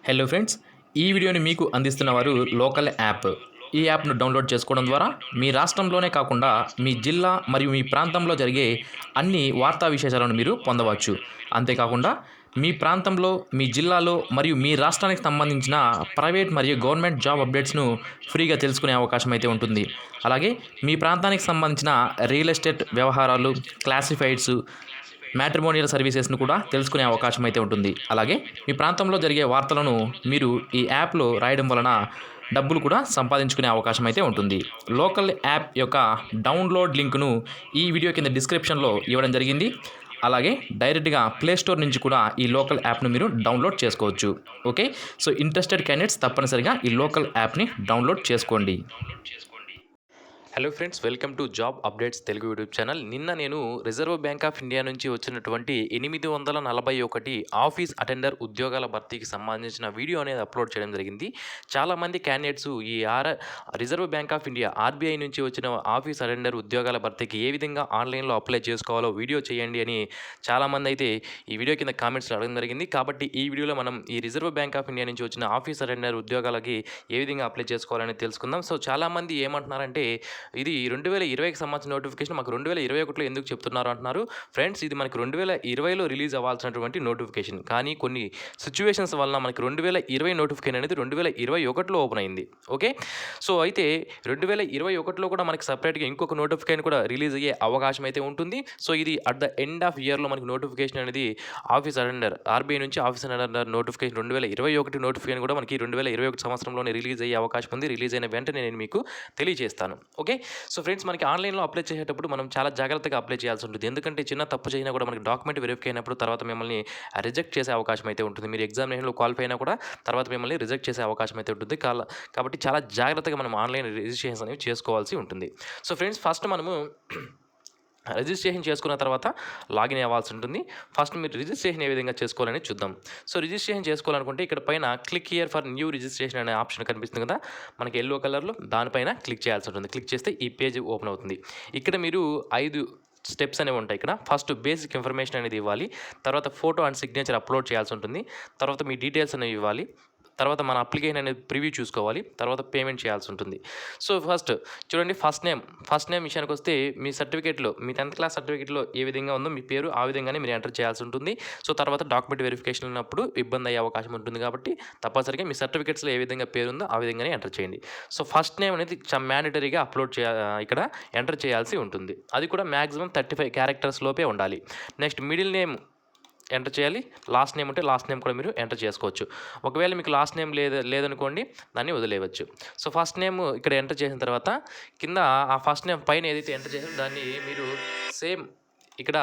Hello friends, ఈ వీడియోని మీకు అందిస్తున్న వారు లోకల్ యాప్. ఈ యాప్ను డౌన్లోడ్ చేసుకోవడం ద్వారా మీ రాష్ట్రంలోనే కాకుండా మీ జిల్లా మరియు మీ ప్రాంతంలో జరిగే అన్ని వార్తా విశేషాలను మీరు పొందవచ్చు. అంతేకాకుండా మీ ప్రాంతంలో, మీ జిల్లాలో మరియు మీ రాష్ట్రానికి సంబంధించిన ప్రైవేట్ మరియు గవర్నమెంట్ జాబ్ అప్డేట్స్ను ఫ్రీగా తెలుసుకునే అవకాశం అయితే ఉంటుంది. అలాగే మీ ప్రాంతానికి సంబంధించిన రియల్ ఎస్టేట్ వ్యవహారాలు, క్లాసిఫైడ్స్, మ్యాట్రిమోనియల్ సర్వీసెస్ను కూడా తెలుసుకునే అవకాశం అయితే ఉంటుంది. అలాగే మీ ప్రాంతంలో జరిగే వార్తలను మీరు ఈ యాప్లో రాయడం వలన డబ్బులు కూడా సంపాదించుకునే అవకాశం అయితే ఉంటుంది. లోకల్ యాప్ యొక్క డౌన్లోడ్ లింక్ను ఈ వీడియో కింద డిస్క్రిప్షన్లో ఇవ్వడం జరిగింది. అలాగే డైరెక్ట్గా ప్లే స్టోర్ నుంచి కూడా ఈ లోకల్ యాప్ను మీరు డౌన్లోడ్ చేసుకోవచ్చు. ఓకే, సో ఇంట్రెస్టెడ్ క్యాండిడేట్స్ తప్పనిసరిగా ఈ లోకల్ యాప్ని డౌన్లోడ్ చేసుకోండి. Hello friends, welcome to job updates Telugu YouTube channel. నిన్న నేను రిజర్వ్ బ్యాంక్ ఆఫ్ ఇండియా నుంచి వచ్చినటువంటి 841 ఆఫీస్ అటెండర్ ఉద్యోగాల భర్తీకి సంబంధించిన వీడియో అనేది అప్లోడ్ చేయడం జరిగింది. చాలామంది క్యాండిడేట్స్ ఈ reserve bank of India RBI నుంచి వచ్చిన ఆఫీస్ అటెండర్ ఉద్యోగాల భర్తీకి ఏ విధంగా ఆన్లైన్లో అప్లై చేసుకోవాలో వీడియో చేయండి అని చాలామంది అయితే ఈ వీడియో కింద కామెంట్స్లో అడగడం జరిగింది. కాబట్టి ఈ వీడియోలో మనం ఈ రిజర్వ్ బ్యాంక్ ఆఫ్ ఇండియా నుంచి వచ్చిన ఆఫీస్ అటెండర్ ఉద్యోగాలకి ఏ విధంగా అప్లై చేసుకోవాలని తెలుసుకుందాం. సో చాలామంది ఏమంటున్నారంటే ఇది 2020కి సంబంధించిన నోటిఫికేషన్ మాకు 2021లో ఎందుకు చెప్తున్నారు అంటున్నారు. ఫ్రెండ్స్, ఇది మనకి 2020లో రిలీజ్ అవ్వాల్సినటువంటి నోటిఫికేషన్. కానీ కొన్ని సిచ్యువేషన్స్ వలన మనకి 2020 నోటిఫికేషన్ అనేది 2021లో ఓపెన్ అయింది. ఓకే, సో అయితే 2021లో కూడా మనకి సపరేట్గా ఇంకొక నోటిఫికేషన్ కూడా రిలీజ్ అయ్యే అవకాశం అయితే ఉంటుంది. సో ఇది అట్ ద ఎండ్ ఆఫ్ ఇయర్లో మనకి నోటిఫికేషన్ అనేది ఆఫీస్ అటెండర్ ఆర్బీఐ నుంచి ఆఫీస్ అటెండర్ నోటిఫికేషన్ 2021 నోటిఫికేషన్ కూడా మనకి 2021 సంవత్సరంలోనే రిలీజ్ అయ్యే అవకాశం ఉంది. రిలీజ్ అయిన వెంటనే నేను మీకు తెలియజేస్తాను. ఓకే, సో ఫ్రెండ్స్, మనకి ఆన్లైన్లో అప్లై చేసేటప్పుడు మనం చాలా జాగ్రత్తగా అప్లై చేయాల్సి ఉంటుంది. ఎందుకంటే చిన్న తప్పు చేసినా కూడా మనకి డాక్యుమెంట్ వెరిఫై అయినప్పుడు తర్వాత మిమ్మల్ని రిజెక్ట్ చేసే అవకాశం అయితే ఉంటుంది. మీరు ఎగ్జామినేషన్లో క్వాలిఫై అయినా కూడా తర్వాత మిమ్మల్ని రిజెక్ట్ చేసే అవకాశం అయితే ఉంటుంది. కాబట్టి చాలా జాగ్రత్తగా మనం ఆన్లైన్ రిజిస్ట్రేషన్స్ అనేవి చేసుకోవాల్సి ఉంటుంది. సో ఫ్రెండ్స్, ఫస్ట్ మనము రిజిస్ట్రేషన్ చేసుకున్న తర్వాత లాగిన్ అవ్వాల్సి ఉంటుంది. ఫస్ట్ మీరు రిజిస్ట్రేషన్ ఏ విధంగా చేసుకోవాలని చూద్దాం. సో రిజిస్ట్రేషన్ చేసుకోవాలనుకుంటే ఇక్కడ పైన click here for new registration అనే ఆప్షన్ కనిపిస్తుంది కదా, మనకి ఎల్లో కలర్లో, దానిపైన క్లిక్ చేయాల్సి ఉంటుంది. క్లిక్ చేస్తే ఈ పేజ్ ఓపెన్ అవుతుంది. ఇక్కడ మీరు 5 స్టెప్స్ అనేవి ఉంటాయి. ఇక్కడ ఫస్ట్ బేసిక్ ఇన్ఫర్మేషన్ అనేది ఇవ్వాలి. తర్వాత ఫోటో అండ్ సిగ్నేచర్ అప్లోడ్ చేయాల్సి ఉంటుంది. తర్వాత మీ డీటెయిల్స్ అనేవి ఇవ్వాలి. తర్వాత మన అప్లికేషన్ అనేది ప్రివ్యూ చూసుకోవాలి. తర్వాత పేమెంట్ చేయాల్సి ఉంటుంది. సో ఫస్ట్ చూడండి, ఫస్ట్ నేమ్ విషయానికి వస్తే మీ సర్టిఫికేట్లో, మీ 10th క్లాస్ సర్టిఫికేట్లో ఏ విధంగా ఉందో మీ పేరు ఆ విధంగానే మీరు ఎంటర్ చేయాల్సి ఉంటుంది. సో తర్వాత డాక్యుమెంట్ వెరిఫికేషన్ ఉన్నప్పుడు ఇబ్బంది అయ్యే అవకాశం ఉంటుంది. కాబట్టి తప్పనిసరిగా మీ సర్టిఫికేట్స్లో ఏ విధంగా పేరు ఉందో ఆ విధంగానే ఎంటర్ చేయండి. సో ఫస్ట్ నేమ్ అనేది మ్యాండటరీగా ఇక్కడ ఎంటర్ చేయాల్సి ఉంటుంది. అది కూడా మ్యాక్సిమం 35 క్యారెక్టర్స్ లోపే ఉండాలి. నెక్స్ట్ మిడిల్ నేమ్ ఎంటర్ చేయాలి. లాస్ట్ నేమ్ ఉంటే లాస్ట్ నేమ్ కూడా మీరు ఎంటర్ చేసుకోవచ్చు. ఒకవేళ మీకు లాస్ట్ నేమ్ లేదనుకోండి, దాన్ని వదిలేయవచ్చు. సో ఫస్ట్ నేమ్ ఇక్కడ ఎంటర్ చేసిన తర్వాత కింద ఆ ఫస్ట్ నేమ్ పైన ఏదైతే ఎంటర్ చేసారో దాన్ని మీరు సేమ్ ఇక్కడ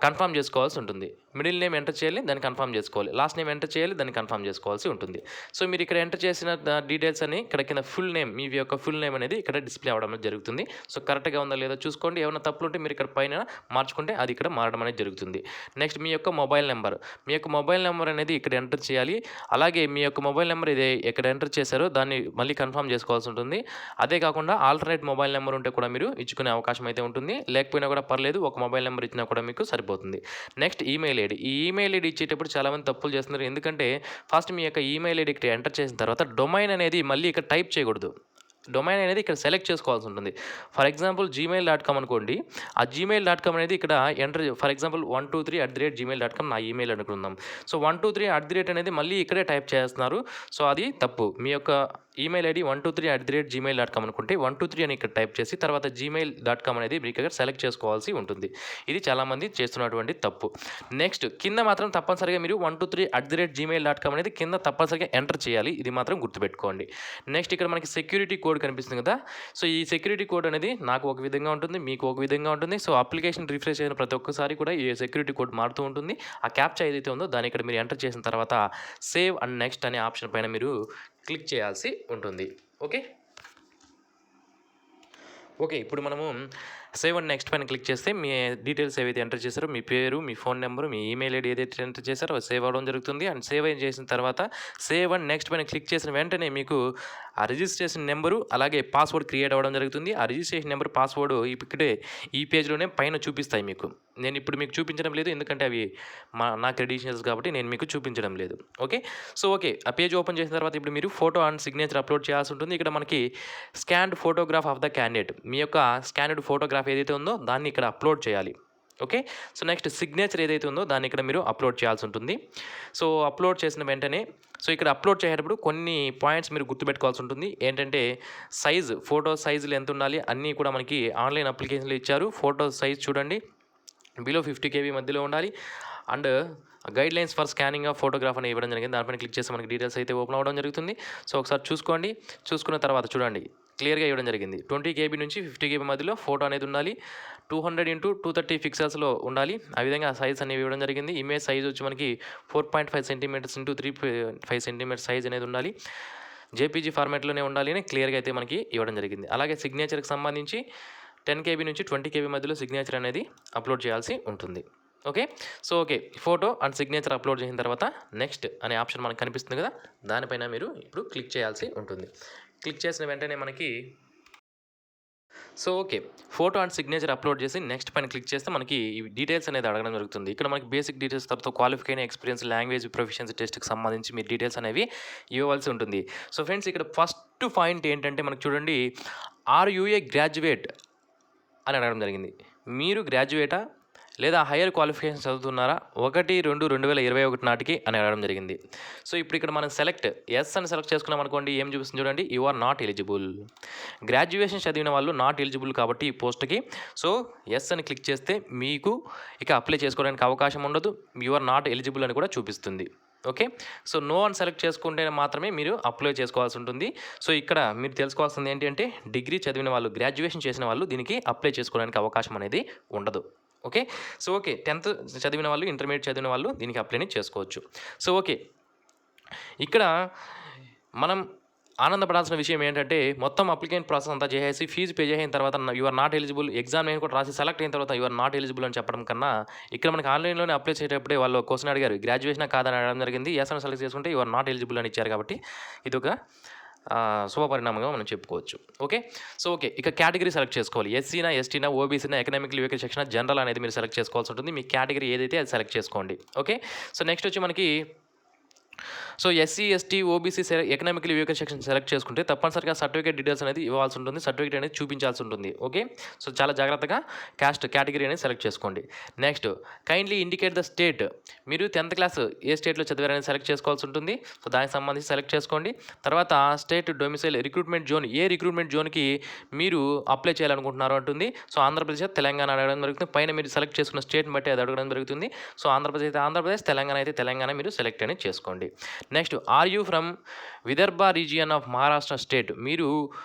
కన్ఫర్మ్ చేసుకోవాల్సి ఉంటుంది. మిడిల్ నేమ్ ఎంటర్ చేయాలి, దాన్ని కన్ఫర్మ్ చేసుకోవాలి. లాస్ట్ నేమ్ ఎంటర్ చేయాలి, దాన్ని కన్ఫర్మ్ చేసుకోవాల్సి ఉంటుంది. సో మీరు ఇక్కడ ఎంటర్ చేసిన డీటెయిల్స్ అని ఇక్కడ కింద ఫుల్ నేమ్, మీ యొక్క ఫుల్ నేమ్ అనేది ఇక్కడ డిస్ప్లే అవ్వడం జరుగుతుంది. సో కరెక్ట్గా ఉందా లేదా చూసుకోండి. ఏమైనా తప్పులు ఉంటే మీరు ఇక్కడ పైన మార్చుకుంటే అది ఇక్కడ మారడం అనేది జరుగుతుంది. నెక్స్ట్ మీ యొక్క మొబైల్ నెంబర్ అనేది ఇక్కడ ఎంటర్ చేయాలి. అలాగే మీ యొక్క మొబైల్ నెంబర్ ఇది ఎక్కడ ఎంటర్ చేశారో దాన్ని మళ్ళీ కన్ఫర్మ్ చేసుకోవాల్సి ఉంటుంది. అదే కాకుండా ఆల్టర్నేట్ మొబైల్ నెంబర్ ఉంటే కూడా మీరు ఇచ్చుకునే అవకాశం అయితే ఉంటుంది. లేకపోయినా కూడా పర్లేదు, ఒక మొబైల్ నెంబర్ ఇచ్చినా కూడా మీకు సరిపోతుంది. Next email ID. ఈ ఈమెయిల్ ఐడి ఇచ్చేటప్పుడు చాలామంది తప్పులు చేస్తున్నారు. ఎందుకంటే ఫస్ట్ మీ యొక్క ఈమెయిల్ ఐడి ఇక్కడ ఎంటర్ చేసిన తర్వాత డొమైన్ అనేది మళ్ళీ ఇక్కడ టైప్ చేయకూడదు. డొమైన్ అనేది ఇక్కడ సెలెక్ట్ చేసుకోవాల్సి ఉంటుంది. ఫర్ ఎగ్జాంపుల్ gmail.com అనుకోండి. ఆ gmail.com అనేది ఇక్కడ ఎంటర్, ఫర్ ఎగ్జాంపుల్ 123@gmail.com నా ఈమెయిల్ అనుకుందాం. సో 123 అనేది మళ్ళీ ఇక్కడే టైప్ చేస్తున్నారు. సో అది తప్పు. మీ యొక్క ఈమెయిల్ ఐడి 123@gmail.com అనుకుంటే 123 అని ఇక్కడ టైప్ చేసి తర్వాత gmail.com అనేది మీకు ఇక్కడ సెలెక్ట్ చేసుకోవాల్సి ఉంటుంది. ఇది చాలామంది చేస్తున్నటువంటి తప్పు. నెక్స్ట్ కింద మాత్రం తప్పనిసరిగా మీరు 123@gmail.com అనేది కింద తప్పనిసరిగా ఎంటర్ చేయాలి. ఇది మాత్రం గుర్తుపెట్టుకోండి. నెక్స్ట్ ఇక్కడ మనకి సెక్యూరిటీ కోడ్ కనిపిస్తుంది కదా. సో ఈ సెక్యూరిటీ కోడ్ అనేది నాకు ఒక విధంగా ఉంటుంది, మీకు ఒక విధంగా ఉంటుంది. సో అప్లికేషన్ రిఫ్రెష్ అయిన ప్రతి ఒక్కసారి కూడా ఈ సెక్యూరిటీ కోడ్ మారుతూ ఉంటుంది. ఆ క్యాప్చా ఏదైతే ఉందో దాన్ని ఇక్కడ మీరు ఎంటర్ చేసిన తర్వాత సేవ్ అండ్ నెక్స్ట్ అనే ఆప్షన్ పైన మీరు క్లిక్ చేయాల్సి ఉంటుంది. ఓకే, ఇప్పుడు మనము సేవ్ అండ్ నెక్స్ట్ పైన క్లిక్ చేస్తే మీ డీటెయిల్స్ ఏవైతే ఎంటర్ చేశారో మీ పేరు, మీ ఫోన్ నెంబరు, మీ ఈమెయిల్ ఐడి ఏదైతే ఎంటర్ చేశారో అది సేవ్ అవ్వడం జరుగుతుంది. అండ్ సేవ్ చేసిన తర్వాత సేవ్ అండ్ నెక్స్ట్ పైన క్లిక్ చేసిన వెంటనే మీకు ఆ రిజిస్ట్రేషన్ నెంబరు అలాగే పాస్వర్డ్ క్రియేట్ అవ్వడం జరుగుతుంది. ఆ రిజిస్ట్రేషన్ నెంబర్, పాస్వర్డ్ ఇక్కడే ఈ పేజ్లోనే పైన చూపిస్తాయి మీకు. నేను ఇప్పుడు మీకు చూపించడం లేదు, ఎందుకంటే అవి నా క్రెడెన్షియల్స్ కాబట్టి నేను మీకు చూపించడం లేదు. ఓకే, సో ఓకే, ఆ పేజ్ ఓపెన్ చేసిన తర్వాత ఇప్పుడు మీరు ఫోటో అండ్ సిగ్నేచర్ అప్లోడ్ చేయాల్సి ఉంటుంది. ఇక్కడ మనకి scanned photograph of the candidate, మీ యొక్క స్కాన్డ్ ఫోటోగ్రాఫ్ ఏదైతే ఉందో దాన్ని ఇక్కడ అప్లోడ్ చేయాలి. ఓకే, సో నెక్స్ట్ సిగ్నేచర్ ఏదైతే ఉందో దాన్ని ఇక్కడ మీరు అప్లోడ్ చేయాల్సి ఉంటుంది. సో అప్లోడ్ చేసిన వెంటనే సో ఇక్కడ అప్లోడ్ చేసేటప్పుడు కొన్ని పాయింట్స్ మీరు గుర్తుపెట్టుకోవాల్సి ఉంటుంది. ఏంటంటే సైజు, ఫోటో సైజులు ఎంత ఉండాలి అన్నీ కూడా మనకి ఆన్లైన్ అప్లికేషన్లో ఇచ్చారు. ఫోటో సైజ్ చూడండి, బిలో 50 KB మధ్యలో ఉండాలి. And guide lines for scanning of photograph అని ఇవ్వడం జరిగింది. దానిపైన క్లిక్ చేస్తే మనకి డీటెయిల్స్ అయితే ఓపెన్ అవ్వడం జరుగుతుంది. సో ఒకసారి చూసుకోండి. చూసుకున్న తర్వాత చూడండి, క్లియర్గా ఇవ్వడం జరిగింది. 20 KB నుంచి 50 KB మధ్యలో ఫోటో అనేది ఉండాలి. 200 x 230 పిక్సెల్స్లో ఉండాలి. ఆ విధంగా సైజ్ అనేవి ఇవ్వడం జరిగింది. ఇమేజ్ సైజ్ వచ్చి మనకి 4.5 cm x 3.5 cm సైజ్ అనేది ఉండాలి. జేపీజీ ఫార్మాట్లోనే ఉండాలి అని క్లియర్గా అయితే మనకి ఇవ్వడం జరిగింది. అలాగే సిగ్నేచర్కి సంబంధించి 10 KB నుంచి 20 KB మధ్యలో సిగ్నేచర్ అనేది అప్లోడ్ చేయాల్సి ఉంటుంది. Okay, so okay, photo and signature upload చేసిన తర్వాత నెక్స్ట్ అనే ఆప్షన్ మనకు కనిపిస్తుంది కదా, దానిపైన మీరు ఇప్పుడు క్లిక్ చేయాల్సి ఉంటుంది. క్లిక్ చేసిన వెంటనే మనకి so okay, photo and signature upload చేసి నెక్స్ట్ పైన క్లిక్ చేస్తే మనకి ఈ డీటెయిల్స్ అనేది అడగడం జరుగుతుంది. ఇక్కడ మనకి బేసిక్ డీటెయిల్స్ తర్వాత క్వాలిఫైడ్ ఎక్స్పీరియన్స్, లాంగ్వేజ్ ప్రొఫిషియన్సీ టెస్ట్కి సంబంధించి మీ డీటెయిల్స్ అనేవి ఇవ్వాల్సి ఉంటుంది. సో ఫ్రెండ్స్, ఇక్కడ ఫస్ట్ పాయింట్ ఏంటంటే మనకు చూడండి, ఆర్ యూ ఏ గ్రాడ్యుయేట్ అని అడగడం జరిగింది. మీరు గ్రాడ్యుయేటా లేదా హైయర్ క్వాలిఫికేషన్ చదువుతున్నారా 1/2/2021 నాటికి అని అడగడం జరిగింది. సో ఇప్పుడు ఇక్కడ మనం సెలెక్ట్ ఎస్ అని సెలెక్ట్ చేసుకున్నాం అనుకోండి, ఏం చూపిస్తుంది చూడండి, you are not eligible. Graduation చదివిన వాళ్ళు నాట్ ఎలిజిబుల్ కాబట్టి ఈ పోస్ట్కి. సో ఎస్ అని క్లిక్ చేస్తే మీకు ఇక అప్లై చేసుకోవడానికి అవకాశం ఉండదు, యు ఆర్ నాట్ ఎలిజిబుల్ అని కూడా చూపిస్తుంది. ఓకే, సో నో అని సెలెక్ట్ చేసుకుంటే మాత్రమే మీరు అప్లై చేసుకోవాల్సి ఉంటుంది. సో ఇక్కడ మీరు తెలుసుకోవాల్సింది ఏంటంటే డిగ్రీ చదివిన వాళ్ళు, గ్రాడ్యుయేషన్ చేసిన వాళ్ళు దీనికి అప్లై చేసుకోవడానికి అవకాశం అనేది ఉండదు. ఓకే, సో ఓకే, 10th చదివిన వాళ్ళు, ఇంటర్మీడియట్ చదివిన వాళ్ళు దీనికి అప్లైని చేసుకోవచ్చు. సో ఓకే, ఇక్కడ మనం ఆనందపడాల్సిన విషయం ఏంటంటే మొత్తం అప్లికేషన్ ప్రాసెస్ అంతా చేసేసి ఫీజు పే చేసిన తర్వాత you are not eligible, examination కూడా రాసి సెలెక్ట్ అయిన తర్వాత యు ఆర్ నాట్ ఎలిజిబుల్ అని చెప్పడం కన్నా ఇక్కడ మనకి ఆన్లైన్లోనే అప్లై చేసేటప్పుడే వాళ్ళు క్వశ్చన్ అడిగారు, గ్రాడ్యుయేషన్ కాదని అడగడం జరిగింది. ఎస్ అని సెలెక్ట్ చేసుకుంటే యు ఆర్ నాట్ ఎలిజిబుల్ అని ఇచ్చారు. కాబట్టి ఇది ఒక శుభపరిణామంగా మనం చెప్పుకోవచ్చు. ఓకే, సో ఓకే, ఇక కేటగిరీ సెలెక్ట్ చేసుకోవాలి. ఎస్సీనా, ఎస్టీనా, ఓబీసీనా, ఎకనామికల్ వీకర్ సెక్షన్, జనరల్ అనేది మీరు సెలెక్ట్ చేసుకోవాల్సి ఉంటుంది. మీ కేటగిరీ ఏదైతే అది సెలెక్ట్ చేసుకోండి. ఓకే, సో నెక్స్ట్ వచ్చి మనకి so SC, ST, OBC economical weaker section select చేసుకుంటే తప్పనిసరిగా సర్టిఫికేట్ డీటెయిల్స్ అనేది ఇవ్వాల్సి ఉంటుంది, సర్టిఫికేట్ అనేది చూపించాల్సి ఉంటుంది. ఓకే, సో చాలా జాగ్రత్తగా కాస్ట్ కేటగిరీ అనేది సెలెక్ట్ చేసుకోండి. Next kindly indicate the state, మీరు 10th క్లాస్ ఏ స్టేట్లో చదివారనేది సెలెక్ట్ చేసుకోవాల్సి ఉంటుంది. సో దానికి సంబంధించి సెలెక్ట్ చేసుకోండి. తర్వాత స్టేట్ డొమిసైల్, రిక్రూట్మెంట్ జోన్, ఏ రిక్రూట్మెంట్ జోన్కి మీరు అప్లై చేయాలనుకుంటున్నారో ఉంటుంది. సో ఆంధ్రప్రదేశ్, తెలంగాణ అడగడం జరుగుతుంది. పైన మీరు సెలెక్ట్ చేసుకున్న స్టేట్ని బట్టి అది అడగడం జరుగుతుంది. సో ఆంధ్రప్రదేశ్ అయితే ఆంధ్రప్రదేశ్, తెలంగాణ అయితే తెలంగాణ మీరు సెలెక్ట్ అనేది చేసుకోండి. Next are you from Vidarbha region of Maharashtra state, మీరు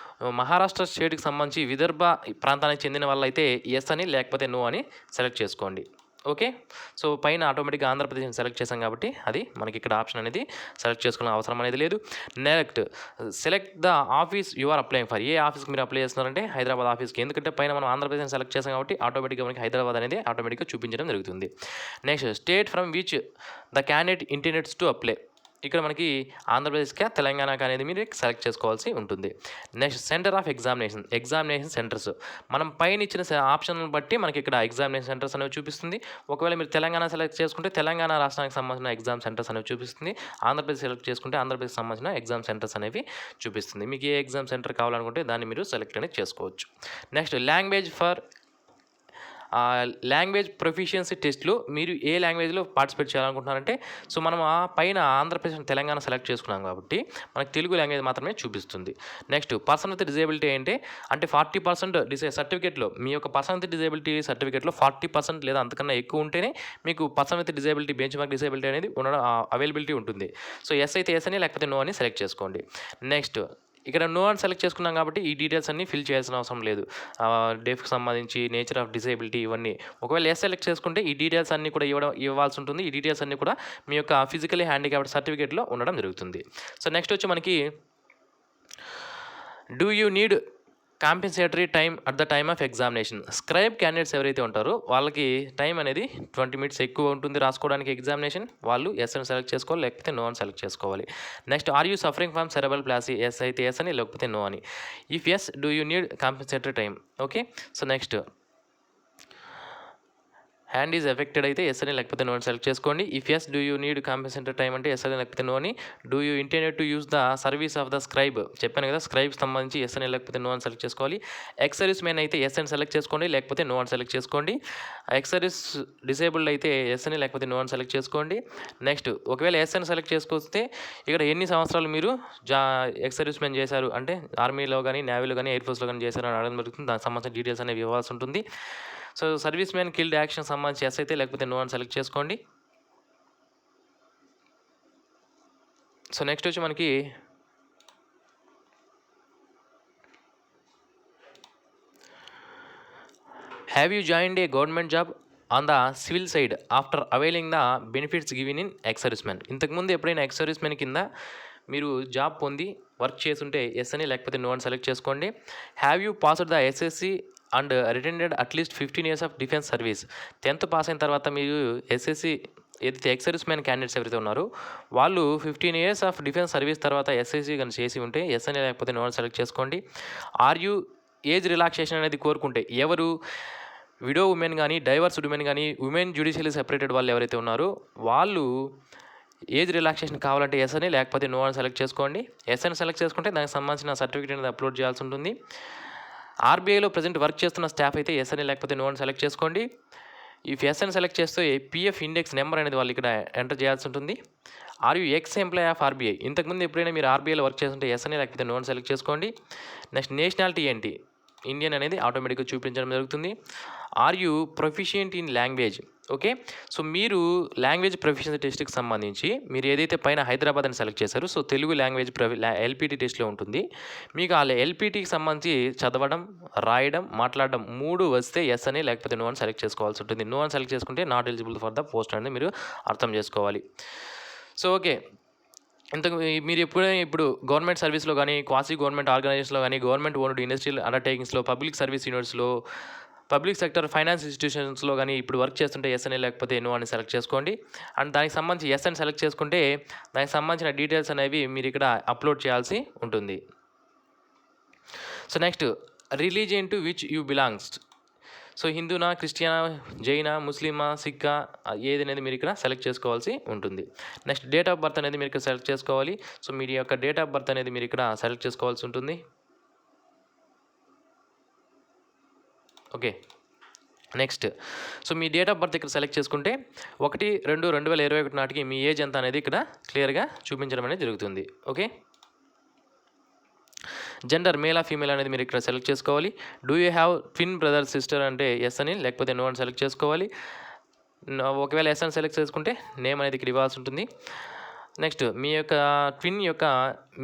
మహారాష్ట్ర స్టేట్కి సంబంధించి విదర్భ ప్రాంతానికి చెందిన వాళ్ళైతే ఎస్ అని, లేకపోతే నో అని సెలెక్ట్ చేసుకోండి. ఓకే, సో పైన ఆటోమేటిక్గా ఆంధ్రప్రదేశ్ని సెలెక్ట్ చేసాం కాబట్టి అది మనకి ఇక్కడ ఆప్షన్ అనేది సెలెక్ట్ చేసుకునే అవసరం అనేది లేదు. Next select the office you are applying for, ఏ ఆఫీస్కి మీరు అప్లై చేస్తున్నారంటే హైదరాబాద్ ఆఫీస్కి, ఎందుకంటే పైన మనం ఆంధ్రప్రదేశ్ని సెలెక్ట్ చేసాం కాబట్టి ఆటోమేటిక్గా మనకి హైదరాబాద్ అనేది ఆటోమేటిక్గా చూపించడం జరుగుతుంది. Next state from which the candidate ఇంటెండ్స్ to apply, ఇక్కడ మనకి ఆంధ్రప్రదేశ్కి, తెలంగాణకి అనేది మీరు సెలెక్ట్ చేసుకోవాల్సి ఉంటుంది. Next centre of examination, examination centres, మనం పైన ఇచ్చిన ఆప్షన్లను బట్టి మనకి ఇక్కడ ఎగ్జామినేషన్ సెంటర్స్ అనేవి చూపిస్తుంది. ఒకవేళ మీరు తెలంగాణ సెలెక్ట్ చేసుకుంటే తెలంగాణ రాష్ట్రానికి సంబంధించిన ఎగ్జామ్ సెంటర్స్ అనేవి చూపిస్తుంది. ఆంధ్రప్రదేశ్ సెలెక్ట్ చేసుకుంటే ఆంధ్రప్రదేశ్ సంబంధించిన ఎగ్జామ్ సెంటర్స్ అనేవి చూపిస్తుంది. మీకు ఏ ఎగ్జామ్ సెంటర్ కావాలనుకుంటే దాన్ని మీరు సెలెక్ట్ అనేది చేసుకోవచ్చు. నెక్స్ట్ లాంగ్వేజ్ ప్రొఫిషియన్సీ టెస్ట్లో మీరు ఏ లాంగ్వేజ్లో పార్టిసిపేట్ చేయాలనుకుంటున్నారంటే, సో మనం ఆ పైన ఆంధ్రప్రదేశ్, తెలంగాణ సెలెక్ట్ చేసుకున్నాం కాబట్టి మనకు తెలుగు లాంగ్వేజ్ మాత్రమే చూపిస్తుంది. నెక్స్ట్ పర్సన్ విత్ డిజేబిలిటీ అంటే 40% సర్టిఫికేట్లో, మీ యొక్క పర్సన్ విత్ డిజేబిలిటీ సర్టిఫికేట్లో 40% లేదా అంతకన్నా ఎక్కువ ఉంటేనే మీకు person with disability, bench mark disability అనేది ఉండడం అవైలబిలిటీ ఉంటుంది. సో ఎస్ అయితే ఎస్ అని, లేకపోతే నో అని సెలెక్ట్ చేసుకోండి. నెక్స్ట్ ఇక్కడ నో అని సెలెక్ట్ చేసుకున్నాం కాబట్టి ఈ డీటెయిల్స్ అన్నీ ఫిల్ చేయాల్సిన అవసరం లేదు. డెఫ్కి సంబంధించి, నేచర్ ఆఫ్ డిసేబిలిటీ ఇవన్నీ. ఒకవేళ ఎస్ సెలెక్ట్ చేసుకుంటే ఈ డీటెయిల్స్ అన్నీ కూడా ఇవ్వాల్సి ఉంటుంది. ఈ డీటెయిల్స్ అన్నీ కూడా మీ యొక్క ఫిజికలీ హ్యాండిక్యాప్డ్ సర్టిఫికేట్లో ఉండడం జరుగుతుంది. సో నెక్స్ట్ వచ్చి మనకి do you need compensatory time at the time of examination. Scribe candidates ఎవరైతే ఉంటారో వాళ్ళకి టైం అనేది 20 మినిట్స్ ఎక్కువ ఉంటుంది రాసుకోవడానికి ఎగ్జామినేషన్. వాళ్ళు ఎస్ అని సెలెక్ట్ చేసుకోవాలి, లేకపోతే నో అని సెలెక్ట్ చేసుకోవాలి. Next, are you suffering from cerebral palsy? Yes అయితే ఎస్ అని, లేకపోతే నో అని. If yes, do you need compensatory time? Okay. So next, hand is affected అయితే ఎస్ అని, లేకపోతే నో అని సెలెక్ట్ చేసుకోండి. If yes, do you need compensatory time అంటే ఎస్ అని, లేకపోతే నో అని. Do you intended to use the service of the scribe? చెప్పాను కదా, స్క్రైబ్ సంబంధించి ఎస్ అని, లేకపోతే నో అని సెలెక్ట్ చేసుకోవాలి. ఎక్స్ సర్వీస్ మెన్ అయితే ఎస్ అని సెలెక్ట్ చేసుకోండి, లేకపోతే నో అని సెలెక్ట్ చేసుకోండి. ఎక్స్ సర్వీస్ డిసేబుల్డ్ అయితే ఎస్ అని, లేకపోతే నో అని సెలెక్ట్ చేసుకోండి. నెక్స్ట్, ఒకవేళ ఎస్ అని సెలెక్ట్ చేసుకొస్తే ఇక్కడ ఎన్ని సంవత్సరాలు మీరు ఎక్స్ సర్వీస్ మెన్ చేశారు అంటే ఆర్మీలో కానీ, నేవీలో కానీ, ఎయిర్ ఫోర్స్లో కానీ చేశారు అని అడగడం జరుగుతుంది. దానికి సంబంధించిన డీటెయిల్స్ అనేవి ఇవ్వాల్సి ఉంటుంది. So service man killed action సంబంధించి ఎస్ అయితే, లేకపోతే నో అని సెలెక్ట్ చేసుకోండి. సో నెక్స్ట్ వచ్చి మనకి have you joined A government job on the civil side after availing the benefits given in ex service man? ఇంతకుముందు ఎప్పుడైనా ఎక్స్ సర్వీస్ మ్యాన్ కింద మీరు జాబ్ పొంది వర్క్ చేస్తుంటే ఎస్ అని, లేకపోతే నో అని సెలెక్ట్ చేసుకోండి. Have you passed the SSC and attended at least 15 years of defence service? 10th pass అయిన తర్వాత మీరు ఎస్ఎస్సి ఏదైతే ఎక్స్ సర్వీస్ మ్యాన్ క్యాండిడేట్స్ ఎవరైతే ఉన్నారో వాళ్ళు 15 years ఆఫ్ డిఫెన్స్ సర్వీస్ తర్వాత ఎస్ఎస్సి కానీ చేసి ఉంటే ఎస్ అని, లేకపోతే నో అని సెలెక్ట్ చేసుకోండి. ఆర్ యూ ఏజ్ రిలాక్సేషన్ అనేది కోరుకుంటే ఎవరు విడో ఉమెన్ కానీ, డైవర్స్డ్ ఉమెన్ కానీ, ఉమెన్ జ్యుడిషియలీ సెపరేటెడ్ వాళ్ళు ఎవరైతే ఉన్నారో వాళ్ళు ఏజ్ రిలాక్సేషన్ కావాలంటే ఎస్ అని, లేకపోతే నో అని సెలెక్ట్ చేసుకోండి. ఎస్ అని సెలెక్ట్ చేసుకుంటే దానికి సంబంధించిన సర్టిఫికేట్ అనేది అప్లోడ్ చేయాల్సి ఉంటుంది. ఆర్బీఐలో ప్రజెంట్ వర్క్ చేస్తున్న స్టాఫ్ అయితే ఎస్ అని, లేకపోతే నో అని సెలెక్ట్ చేసుకోండి. ఇఫ్ ఎస్ అని సెలెక్ట్ చేస్తే పిఎఫ్ ఇండెక్స్ నెంబర్ అనేది వాళ్ళు ఇక్కడ ఎంటర్ చేయాల్సి ఉంటుంది. Are you ex employee of RBI? ఇంతకుముందు ఎప్పుడైనా మీరు ఆర్బీఐలో వర్క్ చేస్తుంటే ఎస్ అని, లేకపోతే నో అని సెలెక్ట్ చేసుకోండి. నెక్స్ట్, నేషనాలిటీ ఏంటి? ఇండియన్ అనేది ఆటోమేటిక్గా చూపించడం జరుగుతుంది. Are you proficient in language? Okay. So మీరు లాంగ్వేజ్ ప్రొఫిషియన్సీ టెస్ట్కి సంబంధించి మీరు ఏదైతే పైన హైదరాబాద్ అని సెలెక్ట్ చేశారో సో తెలుగు లాంగ్వేజ్ ఎల్పిటి టెస్ట్లో ఉంటుంది. మీకు ఆ ఎల్పిటికి సంబంధించి చదవడం, రాయడం, మాట్లాడడం 3 వస్తే ఎస్ అని, లేకపోతే నో అని సెలెక్ట్ చేసుకోవాల్సి ఉంటుంది. నో అని సెలెక్ట్ చేసుకుంటే not eligible for the post అనేది మీరు అర్థం చేసుకోవాలి. సో ఓకే, మీరు ఇప్పుడు గవర్నమెంట్ సర్వీస్లో కానీ, క్వాసీ గవర్నమెంట్ ఆర్గనైజేషన్లో కానీ, గవర్నమెంట్ ఓన్డ్ ఇండస్ట్రియల్ అండర్టేకింగ్స్లో, పబ్లిక్ సర్వీస్ యూనిట్స్లో, పబ్లిక్ సెక్టర్ ఫైనాన్స్ ఇన్స్టిట్యూషన్స్లో కానీ ఇప్పుడు వర్క్ చేస్తుంటే ఎస్ అని, లేకపోతే నో అని సెలెక్ట్ చేసుకోండి. అండ్ దానికి సంబంధించి ఎస్ అని సెలెక్ట్ చేసుకుంటే దానికి సంబంధించిన డీటెయిల్స్ అనేవి మీరు ఇక్కడ అప్లోడ్ చేయాల్సి ఉంటుంది. So next, religion to which you belongs? So హిందూనా, క్రిస్టియనా, జైనా, ముస్లిమా, సిక్కా ఏది అనేది మీరు ఇక్కడ సెలెక్ట్ చేసుకోవాల్సి ఉంటుంది. నెక్స్ట్, డేట్ ఆఫ్ బర్త్ అనేది మీరు ఇక్కడ సెలెక్ట్ చేసుకోవాలి. సో మీ యొక్క డేట్ ఆఫ్ బర్త్ అనేది మీరు ఇక్కడ సెలెక్ట్ చేసుకోవాల్సి ఉంటుంది. Okay. Next, so me date of birth ఇక్కడ సెలెక్ట్ చేసుకుంటే 1/2/2021 నాటికి మీ ఏజ్ ఎంత అనేది ఇక్కడ క్లియర్గా చూపించడం అనేది జరుగుతుంది. ఓకే. జెండర్ మేలా ఫీమేల్ అనేది మీరు ఇక్కడ సెలెక్ట్ చేసుకోవాలి. Do you have twin brother sister అంటే ఎస్ అని, లేకపోతే నో అని సెలెక్ట్ చేసుకోవాలి. ఒకవేళ ఎస్ అని సెలెక్ట్ చేసుకుంటే నేమ్ అనేది ఇక్కడ ఇవ్వాల్సి ఉంటుంది. నెక్స్ట్, మీ యొక్క ట్విన్ యొక్క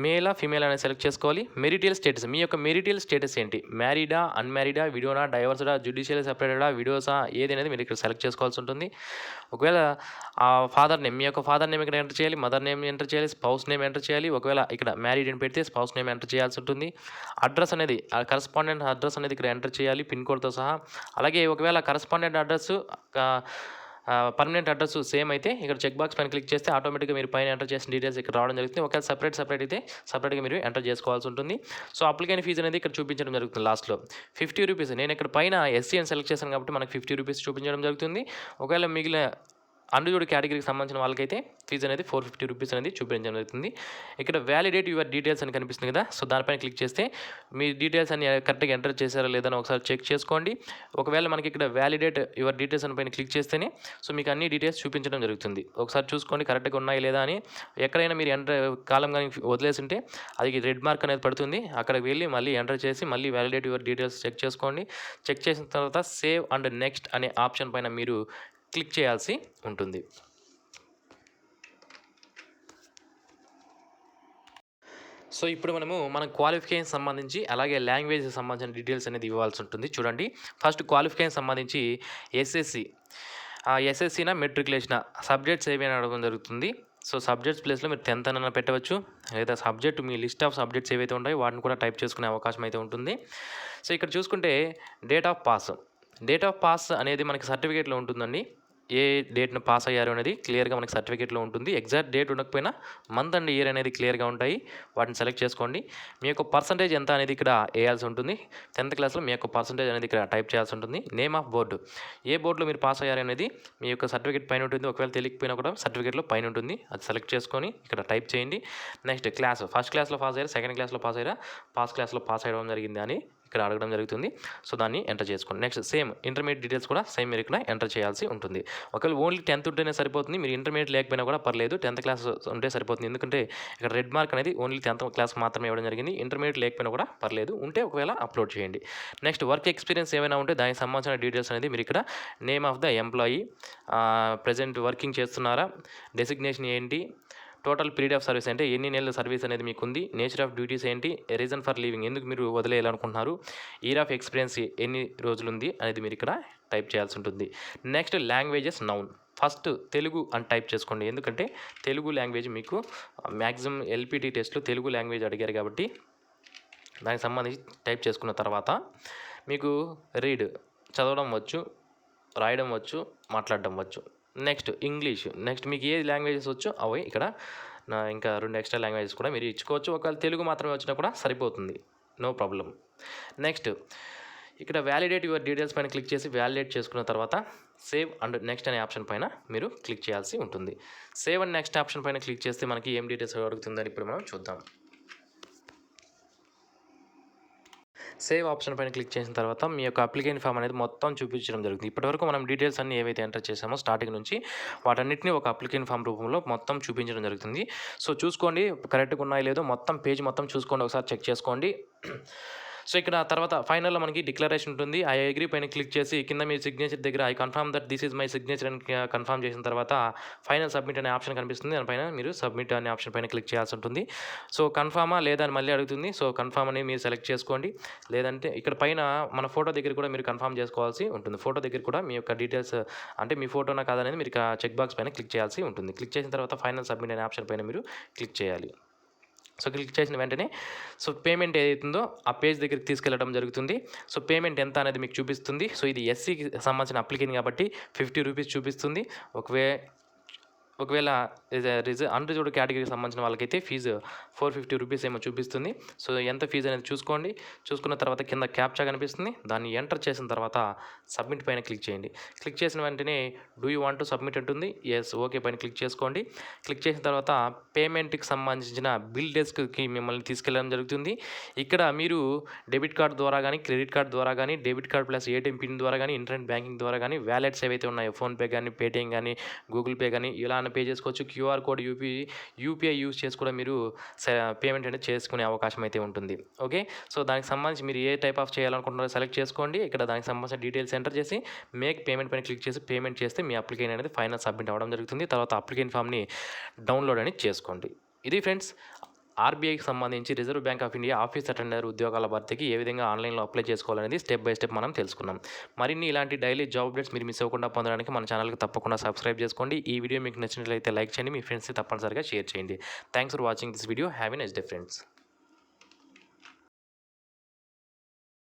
మేలా ఫీమేల్ అనేది సెలెక్ట్ చేసుకోవాలి. మెరిటల్ స్టేటస్, మీ యొక్క మెరిటల్ స్టేటస్ ఏంటి? మ్యారీడా, అన్మ్యారీడా, విడోనా, డైవర్స్డా, జ్యుడిషియల్ సెపరేటెడా, విడోసా ఏది అనేది మీరు ఇక్కడ సెలెక్ట్ చేసుకోవాల్సి ఉంటుంది. ఒకవేళ ఆ ఫాదర్ నేమ్, మీ యొక్క ఫాదర్ నేమ్ ఇక్కడ ఎంటర్ చేయాలి, మదర్ నేమ్ ఎంటర్ చేయాలి, స్పౌస్ నేమ్ ఎంటర్ చేయాలి. ఒకవేళ ఇక్కడ మ్యారీడ్ అని పెడితే స్పౌస్ నేమ్ ఎంటర్ చేయాల్సి ఉంటుంది. అడ్రస్ అనేది కరస్పాండెంట్ అడ్రస్ అనేది ఇక్కడ ఎంటర్ చేయాలి పిన్ కోడ్తో సహా. అలాగే ఒకవేళ correspondent address permanent address same అయితే ఇక్కడ చెక్ బాక్స్ పైన క్లిక్ చేస్తే ఆటోమేటిక్గా మీరు పైన ఎంటర్ చేసిన డీటెయిల్స్ ఇక్కడ రావడం జరుగుతుంది. ఒకవేళ సపరేట్ అయితే సపరేట్గా మీరు ఎంటర్ చేసుకోవాల్సి ఉంటుంది. సో అప్లికేషన్ ఫీజు అనేది ఇక్కడ చూపించడం జరుగుతుంది లాస్ట్లో 50 రూపీస్. నేను ఇక్కడ పైన ఎస్సీ అని సెలెక్ట్ చేశాను కాబట్టి మనకు 50 రూపీస్ చూపించడం జరుగుతుంది. ఒకవేళ మిగిలిన అన్రిజర్వ్డ్ కేటగిరీకి సంబంధించిన వాళ్ళకైతే ఫీజు అనేది 450 రూపీస్ అనేది చూపించడం జరుగుతుంది. ఇక్కడ వ్యాలిడేట్ యువర్ డీటెయిల్స్ అని కనిపిస్తుంది కదా, సో దానిపైన క్లిక్ చేస్తే మీ డీటెయిల్స్ అన్ని కరెక్ట్గా ఎంటర్ చేశారా లేదని ఒకసారి చెక్ చేసుకోండి. ఒకవేళ మనకి ఇక్కడ వ్యాలిడేట్ యువర్ డీటెయిల్స్ అని పైన క్లిక్ చేస్తేనే సో మీకు అన్ని డీటెయిల్స్ చూపించడం జరుగుతుంది. ఒకసారి చూసుకోండి కరెక్ట్గా ఉన్నాయి లేదా అని. ఎక్కడైనా మీరు ఎంటర్ కాలం కానీ వదిలేసి ఉంటే అది రెడ్ మార్క్ అనేది పడుతుంది. అక్కడికి వెళ్ళి మళ్ళీ ఎంటర్ చేసి మళ్ళీ వ్యాలిడేట్ యువర్ డీటెయిల్స్ చెక్ చేసుకోండి. చెక్ చేసిన తర్వాత సేవ్ అండ్ నెక్స్ట్ అనే ఆప్షన్ పైన మీరు క్లిక్ చేయాల్సి ఉంటుంది. సో ఇప్పుడు మన క్వాలిఫికేషన్ సంబంధించి అలాగే లాంగ్వేజ్ సంబంధించిన డీటెయిల్స్ అనేది ఇవ్వాల్సి ఉంటుంది. చూడండి, ఫస్ట్ క్వాలిఫికేషన్ సంబంధించి ఎస్ఎస్సినా మెట్రికులేషనా సబ్జెక్ట్స్ ఏమైనా అడగడం జరుగుతుంది. సో సబ్జెక్ట్స్ ప్లేస్లో మీరు 10th అన్న పెట్టవచ్చు, లేదా subject me list of subjects ఏవైతే ఉంటాయో వాటిని కూడా టైప్ చేసుకునే అవకాశం అయితే ఉంటుంది. సో ఇక్కడ చూసుకుంటే డేట్ ఆఫ్ పాస్ అనేది మనకి సర్టిఫికేట్లో ఉంటుందండి. ఏ డేట్‌ని పాస్ అయ్యారు అనేది క్లియర్‌గా మనకి సర్టిఫికేట్‌లో ఉంటుంది. ఎగ్జాక్ట్ డేట్ ఉండకపోయినా మంత్ అండ్ ఇయర్ అనేది క్లియర్‌గా ఉంటాయి. వాటిని సెలెక్ట్ చేసుకోండి. మీ యొక్క పర్సెంటేజ్ ఎంత అనేది ఇక్కడ ఏయాల్సి ఉంటుంది. 10th క్లాస్‌లో మీ యొక్క పర్సెంటేజ్ అనేది ఇక్కడ టైప్ చేయాల్సి ఉంటుంది. నేమ్ ఆఫ్ బోర్డు, ఏ బోర్డులో మీరు పాస్ అయ్యారు అనేది మీ యొక్క సర్టిఫికేట్ పైన ఉంటుంది. ఒకవేళ తెలియకపోయినా కూడా సర్టిఫికేట్‌లో పైన ఉంటుంది. అది సెలెక్ట్ చేసుకొని ఇక్కడ టైప్ చేయండి. నెక్స్ట్ క్లాస్, ఫస్ట్ క్లాస్‌లో పాస్ అయ్యారా, సెకండ్ క్లాస్‌లో పాస్ అయ్యారా, ఫస్ట్ క్లాస్‌లో పాస్ అవ్వడం జరిగిందా అని ఇక్కడ అడగడం జరుగుతుంది. సో దాన్ని ఎంటర్ చేసుకోండి. నెక్స్ట్ సేమ్ ఇంటర్మీడియట్ డీటెయిల్స్ కూడా సేమ్ మీరు ఇక్కడ ఎంటర్ చేయాల్సి ఉంటుంది. ఒకవేళ ఓన్లీ 10th ఉంటేనే సరిపోతుంది. మీరు ఇంటర్మీడియట్ లేకపోయినా కూడా పర్లేదు, 10th క్లాస్ ఉంటే సరిపోతుంది. ఎందుకంటే ఇక్కడ రెడ్ మార్క్ అనేది ఓన్లీ 10th క్లాస్ మాత్రమే ఇవ్వడం జరిగింది. ఇంటర్మీడియట్ లేకపోయినా కూడా పర్లేదు, ఉంటే ఒకవేళ అప్లోడ్ చేయండి. నెక్స్ట్ వర్క్ ఎక్స్పీరియన్స్ ఏమైనా ఉంటే దానికి సంబంధించిన డీటెయిల్స్ అనేది మీరు ఇక్కడ name of the employee, present working చేస్తున్నారా, డెసిగ్నేషన్ ఏంటి, టోటల్ పీరియడ్ ఆఫ్ సర్వీస్ అంటే ఎన్ని నెలల సర్వీస్ అనేది మీకు ఉంది, నేచర్ ఆఫ్ డ్యూటీస్ ఏంటి, రీజన్ ఫర్ లీవింగ్ ఎందుకు మీరు వదిలేయాలనుకుంటున్నారు, ఇయర్ ఆఫ్ ఎక్స్పీరియన్స్ ఎన్ని రోజులు ఉంది అనేది మీరు ఇక్కడ టైప్ చేయాల్సి ఉంటుంది. Next languages noun, first Telugu అని టైప్ చేసుకోండి. ఎందుకంటే తెలుగు లాంగ్వేజ్ మీకు మ్యాక్సిమం ఎల్పిటి టెస్ట్లో తెలుగు లాంగ్వేజ్ అడిగారు కాబట్టి దానికి సంబంధించి టైప్ చేసుకున్న తర్వాత మీకు రీడ్, చదవడం వచ్చు, రాయడం వచ్చు, మాట్లాడడం వచ్చు. నెక్స్ట్ ఇంగ్లీష్, నెక్స్ట్ మీకు ఏ లాంగ్వేజెస్ వచ్చో అవి ఇక్కడ ఇంకా 2 ఎక్స్ట్రా లాంగ్వేజెస్ కూడా మీరు ఇచ్చుకోవచ్చు. ఒకవేళ తెలుగు మాత్రమే వచ్చినా కూడా సరిపోతుంది, నో ప్రాబ్లం. నెక్స్ట్ ఇక్కడ వ్యాలిడేట్ యువర్ డీటెయిల్స్ పైన క్లిక్ చేసి వ్యాలిడేట్ చేసుకున్న తర్వాత సేవ్ అండ్ నెక్స్ట్ అనే ఆప్షన్ పైన మీరు క్లిక్ చేయాల్సి ఉంటుంది. సేవ్ అండ్ నెక్స్ట్ ఆప్షన్ పైన క్లిక్ చేస్తే మనకి ఏం డీటెయిల్స్ అడుగుతుందని ఇప్పుడు మనం చూద్దాం. సేవ్ ఆప్షన్ పైన క్లిక్ చేసిన తర్వాత మీ యొక్క అప్లికేషన్ ఫామ్ అనేది మొత్తం చూపించడం జరుగుతుంది. ఇప్పటివరకు మనం డీటెయిల్స్ అన్ని ఏవైతే ఎంటర్ చేసామో స్టార్టింగ్ నుంచి వాటన్నిటిని ఒక అప్లికేషన్ ఫామ్ రూపంలో మొత్తం చూపించడం జరుగుతుంది. సో చూసుకోండి కరెక్ట్గా ఉన్నాయో లేదో, మొత్తం పేజ్ మొత్తం చూసుకోండి, ఒకసారి చెక్ చేసుకోండి. సో ఇక్కడ తర్వాత ఫైనల్లో మనకి డిక్లరేషన్ ఉంటుంది. ఐ అగ్రీ పైన క్లిక్ చేసి కింద మీ సిగ్నేచర్ దగ్గర I confirm that this is my signature అని కన్ఫర్మ్ చేసిన తర్వాత ఫైనల్ సబ్మిట్ అనే ఆప్షన్ కనిపిస్తుంది. దానిపైన మీరు సబ్మిట్ అనే ఆప్షన్ పైన క్లిక్ చేయాల్సి ఉంటుంది. సో కన్ఫర్మా లేదా అని మళ్ళీ అడుగుతుంది. సో కన్ఫర్మ్ అని మీరు సెలెక్ట్ చేసుకోండి. లేదంటే ఇక్కడ పైన మన ఫోటో దగ్గర కూడా మీరు కన్ఫర్మ్ చేసుకోవాల్సి ఉంటుంది. ఫోటో దగ్గర కూడా మీ యొక్క డీటెయిల్స్ అంటే మీ ఫోటోనా కాదనేది మీరు చెక్ బాక్స్ పైన క్లిక్ చేయాల్సి ఉంటుంది. క్లిక్ చేసిన తర్వాత ఫైనల్ సబ్మిట్ అనే ఆప్షన్ పైన మీరు క్లిక్ చేయాలి. సో క్లిక్ చేసిన వెంటనే సో పేమెంట్ ఏదైతుందో ఆ పేజ్ దగ్గరికి తీసుకెళ్ళడం జరుగుతుంది. సో పేమెంట్ ఎంత అనేది మీకు చూపిస్తుంది. సో ఇది ఎస్సీకి సంబంధించిన అప్లికేషన్ కాబట్టి 50 రూపీస్ చూపిస్తుంది. ఒకవేళ అన్రిజర్వ్డ్ కేటగిరీకి సంబంధించిన వాళ్ళకైతే ఫీజు 450 రూపీస్ ఏమో చూపిస్తుంది. సో ఎంత ఫీజు అనేది చూసుకోండి. చూసుకున్న తర్వాత కింద క్యాప్చా కనిపిస్తుంది. దాన్ని ఎంటర్ చేసిన తర్వాత సబ్మిట్ పైన క్లిక్ చేయండి. క్లిక్ చేసిన వెంటనే do you want to submit ఉంటుంది. ఎస్ ఓకే పైన క్లిక్ చేసుకోండి. క్లిక్ చేసిన తర్వాత పేమెంట్కి సంబంధించిన బిల్ డెస్క్కి మిమ్మల్ని తీసుకెళ్ళడం జరుగుతుంది. ఇక్కడ మీరు డెబిట్ కార్డ్ ద్వారా కానీ, క్రెడిట్ కార్డ్ ద్వారా కానీ, debit card plus ATM pin ద్వారా కానీ, ఇంటర్నెట్ బ్యాంకింగ్ ద్వారా కానీ, వ్యాలెట్స్ ఏవైతే ఉన్నాయో ఫోన్పే కానీ, పేటీఎం కానీ, గూగుల్ పే కానీ ఇలా పే చేసుకోవచ్చు. క్యూఆర్ కోడ్ యూపీఐ యూజ్ చేసి కూడా మీరు పేమెంట్ అనేది చేసుకునే అవకాశం అయితే ఉంటుంది. ఓకే, సో దానికి సంబంధించి మీరు ఏ టైప్ ఆఫ్ చేయాలనుకుంటున్నారో సెలెక్ట్ చేసుకోండి. ఇక్కడ దానికి సంబంధించిన డీటెయిల్స్ ఎంటర్ చేసి మేక్ పేమెంట్ పైన క్లిక్ చేసి పేమెంట్ చేస్తే మీ అప్లికేషన్ అనేది ఫైనల్ సబ్మిట్ అవ్వడం జరుగుతుంది. తర్వాత అప్లికేషన్ ఫామ్ని డౌన్లోడ్ అనేది చేసుకోండి. ఇది ఫ్రెండ్స్ ఆర్బీఐకి సంబంధించి reserve bank of India office attender ఉద్యోగాల భర్తీకి ఏ విధంగా ఆన్లైన్లో అప్లై చేసుకోవాలనేది స్టెప్ బై స్టెప్ మనం తెలుసుకున్నాం. మరిన్ని ఇలాంటి డైలీ జాబ్ అప్డేట్స్ మీరు మిస్ అవ్వకుండా పొందడానికి మన ఛానల్కి తప్పకుండా సబ్స్క్రైబ్ చేసుకోండి. ఈ వీడియో మీకు నచ్చినట్లయితే లైక్ చేయండి, మీ ఫ్రెండ్స్కి తప్పనిసరిగా షేర్ చేయండి. Thanks for watching this video. Have a nice day friends.